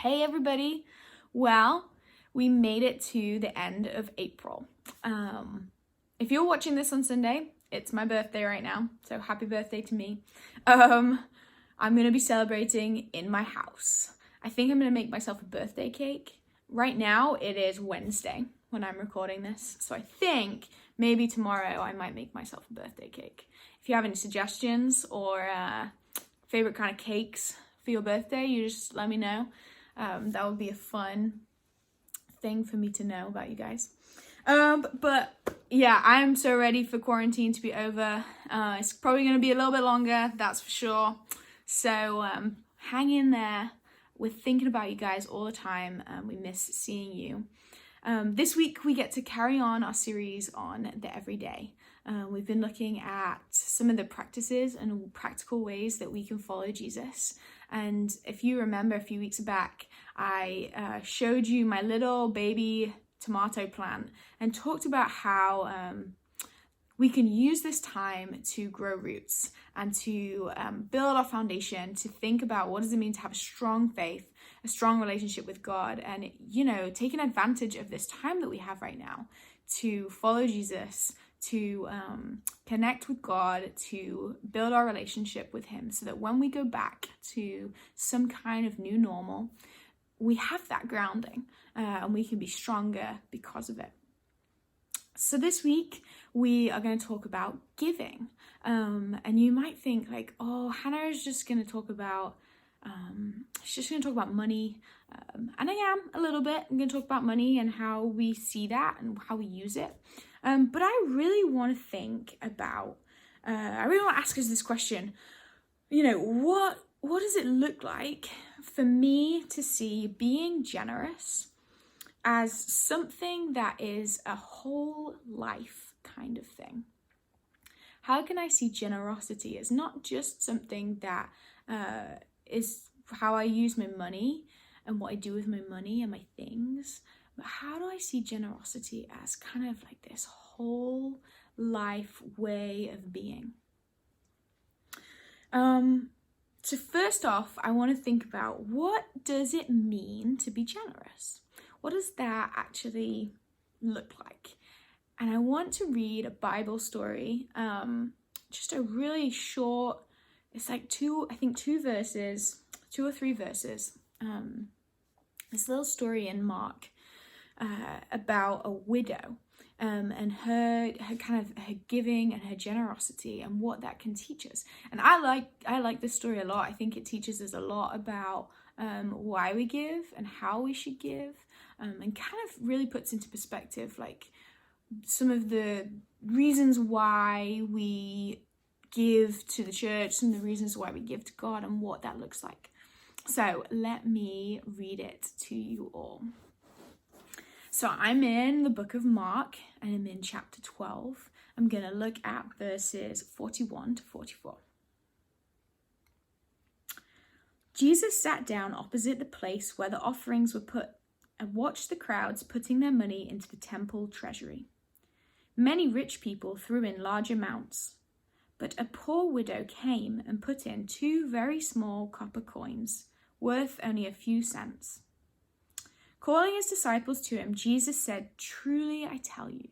Hey everybody! Well, we made it to the end of April. If you're watching this on Sunday, it's my birthday right now, so happy birthday to me. I'm gonna be celebrating in my house. I think I'm gonna make myself a birthday cake. Right now, it is Wednesday when I'm recording this, so I think maybe tomorrow I might make myself a birthday cake. If you have any suggestions or favorite kind of cakes for your birthday, you just let me know. That would be a fun thing for me to know about you guys. But yeah, I am so ready for quarantine to be over. It's probably going to be a little bit longer, that's for sure. So hang in there. We're thinking about you guys all the time. We miss seeing you. This week we get to carry on our series on the everyday. We've been looking at some of the practices and practical ways that we can follow Jesus. And if you remember a few weeks back, I showed you my little baby tomato plant and talked about how we can use this time to grow roots and to build our foundation, to think about what does it mean to have a strong faith, a strong relationship with God, and, taking advantage of this time that we have right now to follow Jesus, to connect with God, to build our relationship with Him, so that when we go back to some kind of new normal, we have that grounding and we can be stronger because of it. So this week we are going to talk about giving, and you might think like, oh, Hannah is just going to talk about money, and I am a little bit. I'm going to talk about money and how we see that and how we use it. But I really want to think about, I really want to ask us this question, what does it look like for me to see being generous as something that is a whole life kind of thing? How can I see generosity as not just something that is how I use my money and what I do with my money and my things, but how do I see generosity as kind of like this whole life way of being? So first off, I want to think about, what does it mean to be generous? What does that actually look like? And I want to read a Bible story, just a really short, it's like two or three verses. This little story in Mark about a widow and her giving and her generosity and what that can teach us. And I like this story a lot. I think it teaches us a lot about why we give and how we should give, and kind of really puts into perspective like some of the reasons why we give to the church, some of the reasons why we give to God, and what that looks like. So let me read it to you all. So I'm in the book of Mark, and I'm in chapter 12. I'm going to look at verses 41 to 44. Jesus sat down opposite the place where the offerings were put and watched the crowds putting their money into the temple treasury. Many rich people threw in large amounts, but a poor widow came and put in 2 very small copper coins, worth only a few cents. Calling his disciples to him, Jesus said, "Truly I tell you,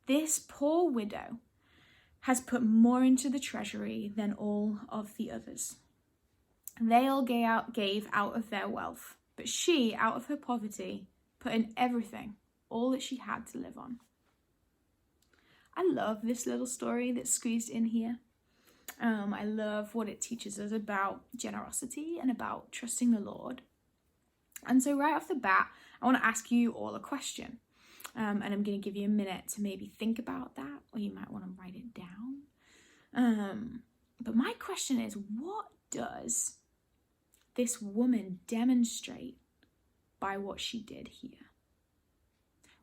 this poor widow has put more into the treasury than all of the others. They all gave out of their wealth, but she, out of her poverty, put in everything, all that she had to live on." I love this little story that's squeezed in here. I love what it teaches us about generosity and about trusting the Lord. And so right off the bat, I want to ask you all a question. And I'm going to give you a minute to maybe think about that, or you might want to write it down. But my question is, what does this woman demonstrate by what she did here?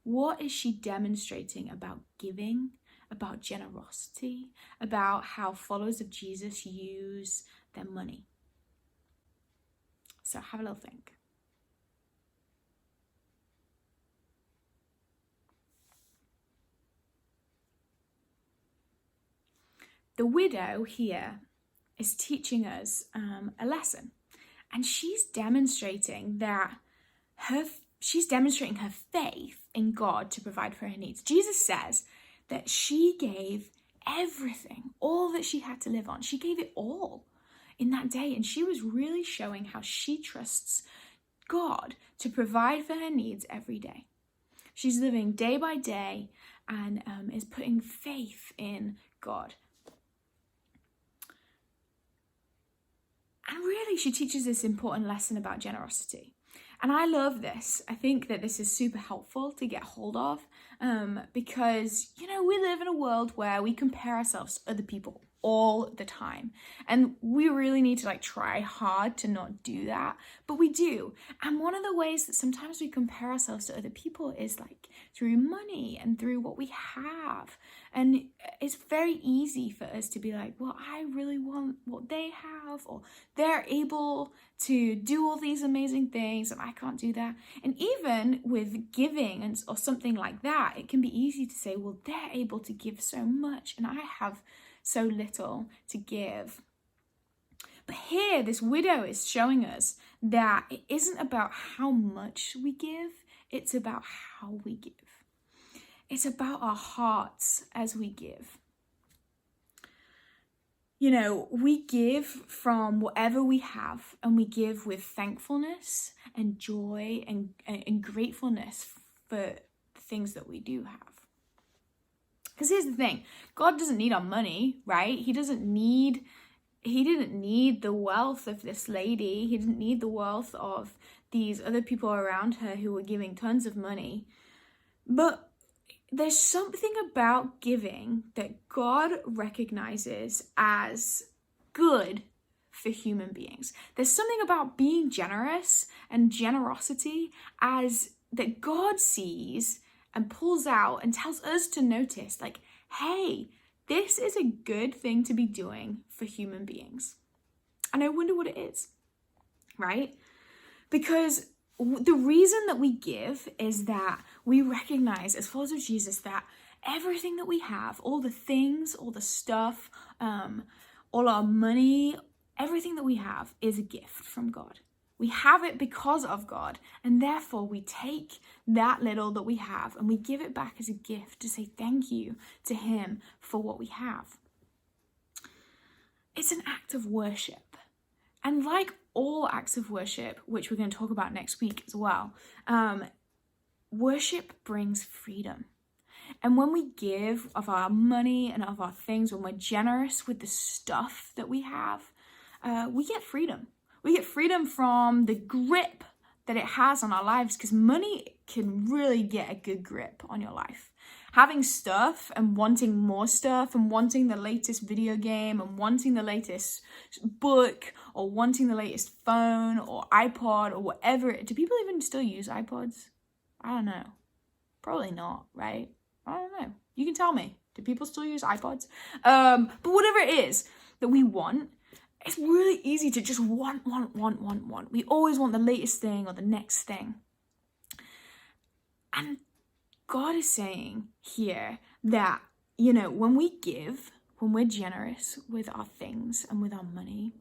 What is she demonstrating about giving, about generosity, about how followers of Jesus use their money? So have a little think. The widow here is teaching us a lesson. And she's demonstrating her faith in God to provide for her needs. Jesus says that she gave everything, all that she had to live on. She gave it all in that day. And she was really showing how she trusts God to provide for her needs every day. She's living day by day and is putting faith in God. And really, she teaches this important lesson about generosity. And I love this. I think that this is super helpful to get hold of because, we live in a world where we compare ourselves to other people all the time. And we really need to try hard to not do that, but we do. And one of the ways that sometimes we compare ourselves to other people is through money and through what we have. And it's very easy for us to be well, I really want what they have, or they're able to do all these amazing things and I can't do that. And even with giving or something like that, it can be easy to say, well, they're able to give so much and I have so little to give. But here, this widow is showing us that it isn't about how much we give, it's about how we give. It's about our hearts as we give. We give from whatever we have, and we give with thankfulness and joy and gratefulness for the things that we do have. Because here's the thing, God doesn't need our money, right? He didn't need the wealth of this lady. He didn't need the wealth of these other people around her who were giving tons of money. But there's something about giving that God recognizes as good for human beings. There's something about being generous and generosity that God sees and pulls out and tells us to notice, hey, this is a good thing to be doing for human beings. And I wonder what it is, right? Because the reason that we give is that we recognize as followers of Jesus that everything that we have, all the things, all the stuff, all our money, everything that we have is a gift from God. We have it because of God, and therefore we take that little that we have and we give it back as a gift to say thank you to Him for what we have. It's an act of worship. And like all acts of worship, which we're going to talk about next week as well, worship brings freedom. And when we give of our money and of our things, when we're generous with the stuff that we have, we get freedom. We get freedom from the grip that it has on our lives, because money can really get a good grip on your life. Having stuff and wanting more stuff and wanting the latest video game and wanting the latest book or wanting the latest phone or iPod or whatever. Do people even still use iPods? I don't know. Probably not, right? I don't know. You can tell me. Do people still use iPods? But whatever it is that we want, it's really easy to just want. We always want the latest thing or the next thing. And God is saying here that, when we give, when we're generous with our things and with our money,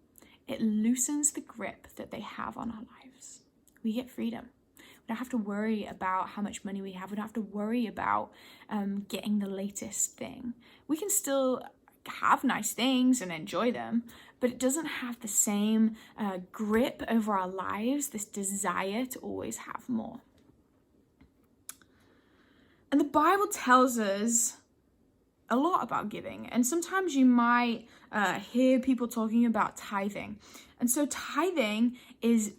it loosens the grip that they have on our lives. We get freedom. We don't have to worry about how much money we have. We don't have to worry about getting the latest thing. We can still have nice things and enjoy them, but it doesn't have the same grip over our lives, this desire to always have more. And the Bible tells us a lot about giving, and sometimes you might hear people talking about tithing. And so tithing is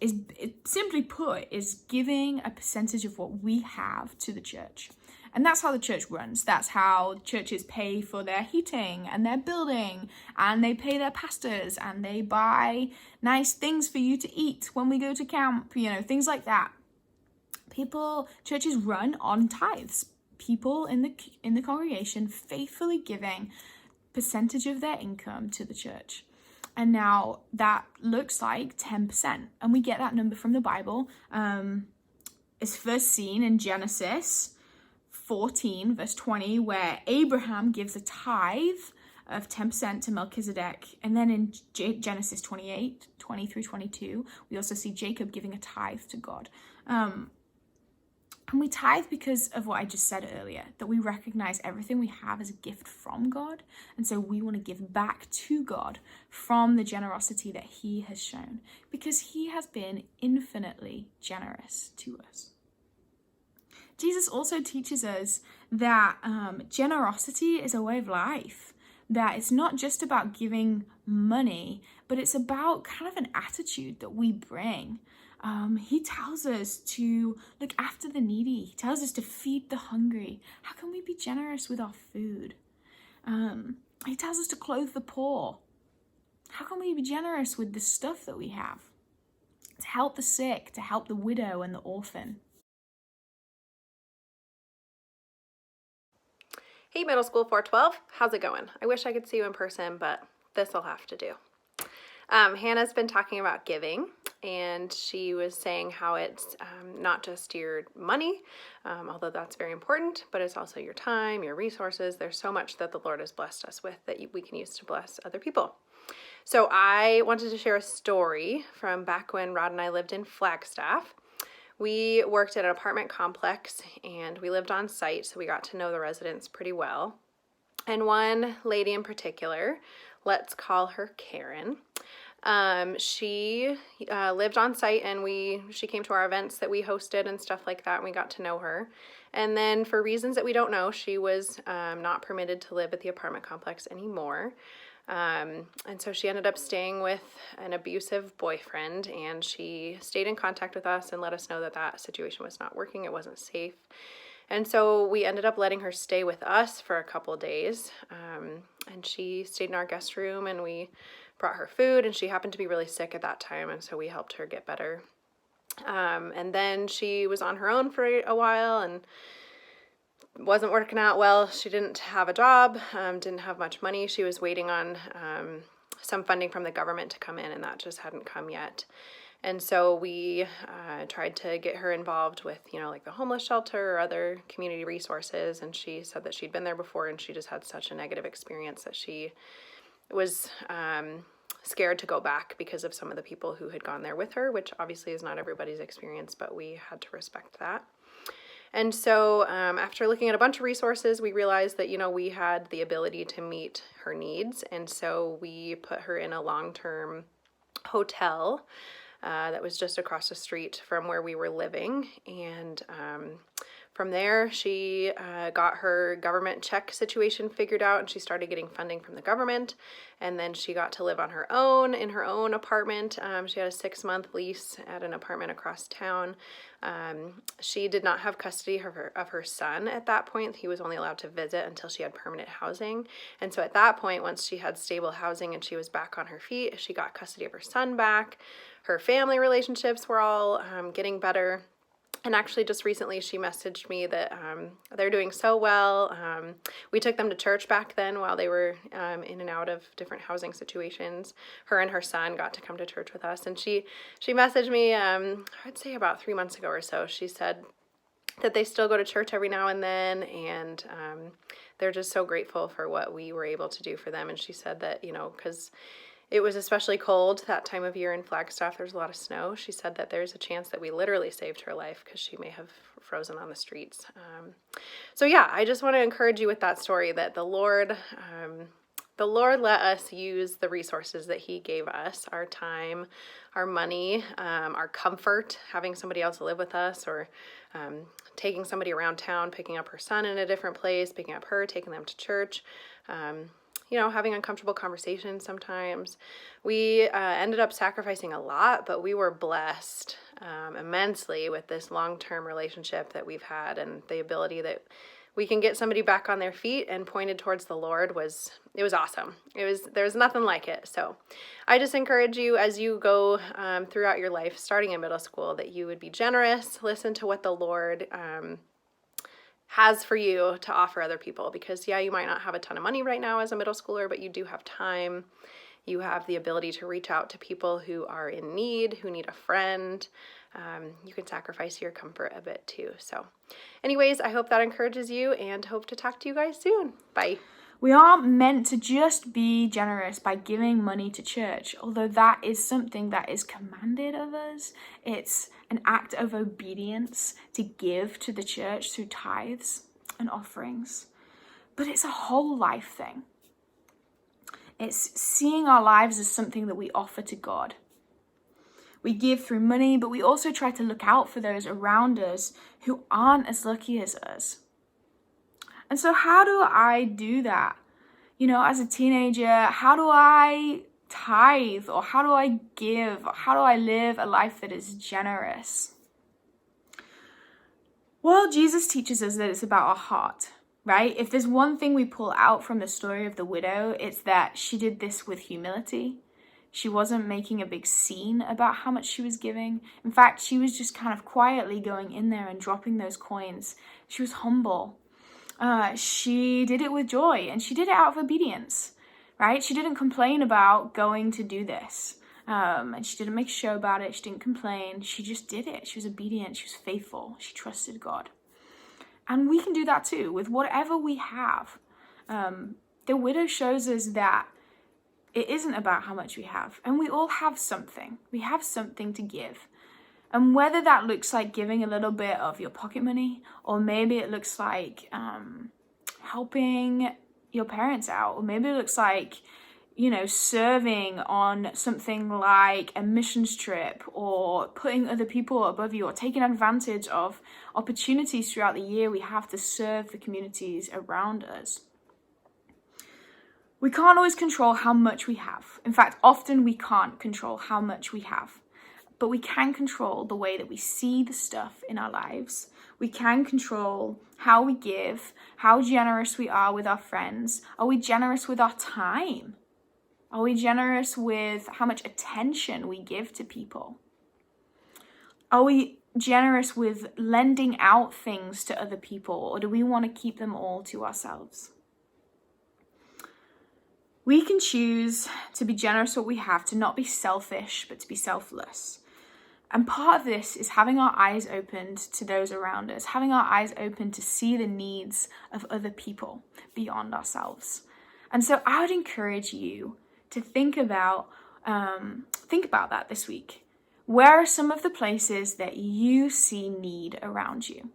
simply put, is giving a percentage of what we have to the church. And that's how the church runs. That's how churches pay for their heating and their building, and they pay their pastors, and they buy nice things for you to eat when we go to camp, things like that. Churches run on tithes. People in the congregation faithfully giving percentage of their income to the church. And now that looks like 10%. And we get that number from the Bible. It's first seen in Genesis 14, verse 20, where Abraham gives a tithe of 10% to Melchizedek. And then in Genesis 28, 20 through 22, we also see Jacob giving a tithe to God. And we tithe because of what I just said earlier, that we recognize everything we have as a gift from God. And so we want to give back to God from the generosity that he has shown, because he has been infinitely generous to us. Jesus also teaches us that generosity is a way of life, that it's not just about giving money, but it's about kind of an attitude that we bring. He tells us to look after the needy. He tells us to feed the hungry. How can we be generous with our food? He tells us to clothe the poor. How can we be generous with the stuff that we have? To help the sick, to help the widow and the orphan. Hey, Middle School 412, how's it going? I wish I could see you in person, but this'll have to do. Hannah's been talking about giving, and she was saying how it's not just your money, although that's very important, but it's also your time, your resources. There's so much that the Lord has blessed us with that we can use to bless other people. So I wanted to share a story from back when Rod and I lived in Flagstaff. We worked at an apartment complex, and we lived on site, so we got to know the residents pretty well. And one lady in particular, let's call her Karen. She lived on site, and she came to our events that we hosted and stuff like that, and we got to know her. And then for reasons that we don't know, she was not permitted to live at the apartment complex anymore. And so she ended up staying with an abusive boyfriend, and she stayed in contact with us and let us know that that situation was not working. It wasn't safe. And so we ended up letting her stay with us for a couple of days. And she stayed in our guest room, and we brought her food, and she happened to be really sick at that time. And so we helped her get better. And then she was on her own for a while, and wasn't working out well. She didn't have a job, didn't have much money. She was waiting on some funding from the government to come in, and that just hadn't come yet. And so we tried to get her involved with, like the homeless shelter or other community resources. And she said that she'd been there before, and she just had such a negative experience that she was scared to go back because of some of the people who had gone there with her, which obviously is not everybody's experience, but we had to respect that. And so after looking at a bunch of resources, we realized that, we had the ability to meet her needs. And so we put her in a long-term hotel that was just across the street from where we were living. And from there, she got her government check situation figured out, and she started getting funding from the government. And then she got to live on her own in her own apartment. She had a 6-month lease at an apartment across town. She did not have custody of her son at that point. He was only allowed to visit until she had permanent housing. And so at that point, once she had stable housing and she was back on her feet, she got custody of her son back. Her family relationships were all getting better. And actually just recently she messaged me that they're doing so well. We took them to church back then while they were in and out of different housing situations. Her and her son got to come to church with us. And she messaged me, I'd say about 3 months ago or so. She said that they still go to church every now and then, and they're just so grateful for what we were able to do for them. And she said that, because it was especially cold that time of year in Flagstaff. There's a lot of snow. She said that there's a chance that we literally saved her life because she may have frozen on the streets. So yeah, I just want to encourage you with that story that the Lord let us use the resources that he gave us, our time, our money, our comfort, having somebody else live with us, or taking somebody around town, picking up her son in a different place, picking up her, taking them to church, having uncomfortable conversations sometimes. We ended up sacrificing a lot, but we were blessed immensely with this long-term relationship that we've had, and the ability that we can get somebody back on their feet and pointed towards the Lord was awesome. There's nothing like it. So I just encourage you as you go throughout your life, starting in middle school, that you would be generous, listen to what the Lord has for you to offer other people, because you might not have a ton of money right now as a middle schooler, but you do have time. You have the ability to reach out to people who are in need, who need a friend. You can sacrifice your comfort a bit too. So anyways, I hope that encourages you, and hope to talk to you guys soon. Bye. We aren't meant to just be generous by giving money to church, although that is something that is commanded of us. It's an act of obedience to give to the church through tithes and offerings. But it's a whole life thing. It's seeing our lives as something that we offer to God. We give through money, but we also try to look out for those around us who aren't as lucky as us. And so how do I do that? As a teenager, how do I tithe, or how do I give? Or how do I live a life that is generous? Well, Jesus teaches us that it's about our heart, right? If there's one thing we pull out from the story of the widow, it's that she did this with humility. She wasn't making a big scene about how much she was giving. In fact, she was just kind of quietly going in there and dropping those coins. She was humble. She did it with joy, and she did it out of obedience, right? She didn't complain about going to do this. And she didn't make a show about it. She didn't complain. She just did it. She was obedient. She was faithful. She trusted God. And we can do that too with whatever we have. The widow shows us that it isn't about how much we have. And we all have something. We have something to give. And whether that looks like giving a little bit of your pocket money, or maybe it looks like helping your parents out, or maybe it looks like, serving on something like a missions trip, or putting other people above you, or taking advantage of opportunities throughout the year we have to serve the communities around us. We can't always control how much we have. In fact, often we can't control how much we have. But we can control the way that we see the stuff in our lives. We can control how we give, how generous we are with our friends. Are we generous with our time? Are we generous with how much attention we give to people? Are we generous with lending out things to other people, or do we want to keep them all to ourselves? We can choose to be generous with what we have, to not be selfish, but to be selfless. And part of this is having our eyes opened to those around us, having our eyes open to see the needs of other people beyond ourselves. And so I would encourage you to think about that this week. Where are some of the places that you see need around you?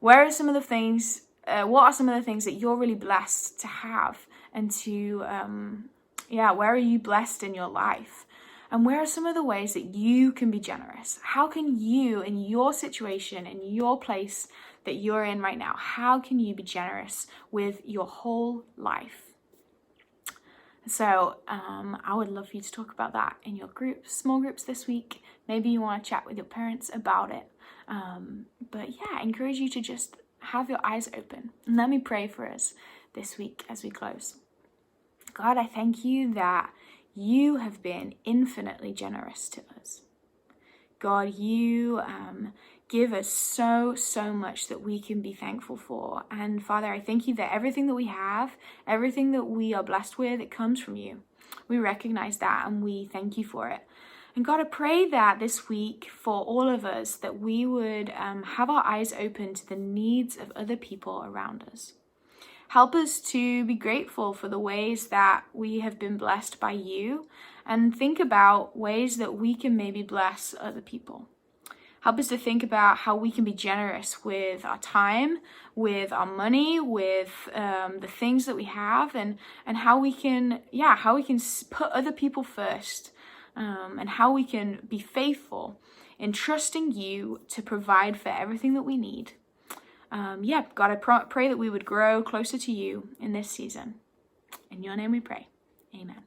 Where are some of the things? What are some of the things that you're really blessed to have, and to where are you blessed in your life? And where are some of the ways that you can be generous? How can you, in your situation, in your place that you're in right now, how can you be generous with your whole life? So I would love for you to talk about that in your groups, small groups this week. Maybe you want to chat with your parents about it. I encourage you to just have your eyes open. And let me pray for us this week as we close. God, I thank you that you have been infinitely generous to us. God, you give us so much that we can be thankful for. And Father, I thank you that everything that we have, everything that we are blessed with, it comes from you. We recognize that and we thank you for it. And God, I pray that this week for all of us, that we would have our eyes open to the needs of other people around us. Help us to be grateful for the ways that we have been blessed by you, and think about ways that we can maybe bless other people. Help us to think about how we can be generous with our time, with our money, with the things that we have, and how we can put other people first, and how we can be faithful in trusting you to provide for everything that we need. God, I pray that we would grow closer to you in this season. In your name we pray. Amen.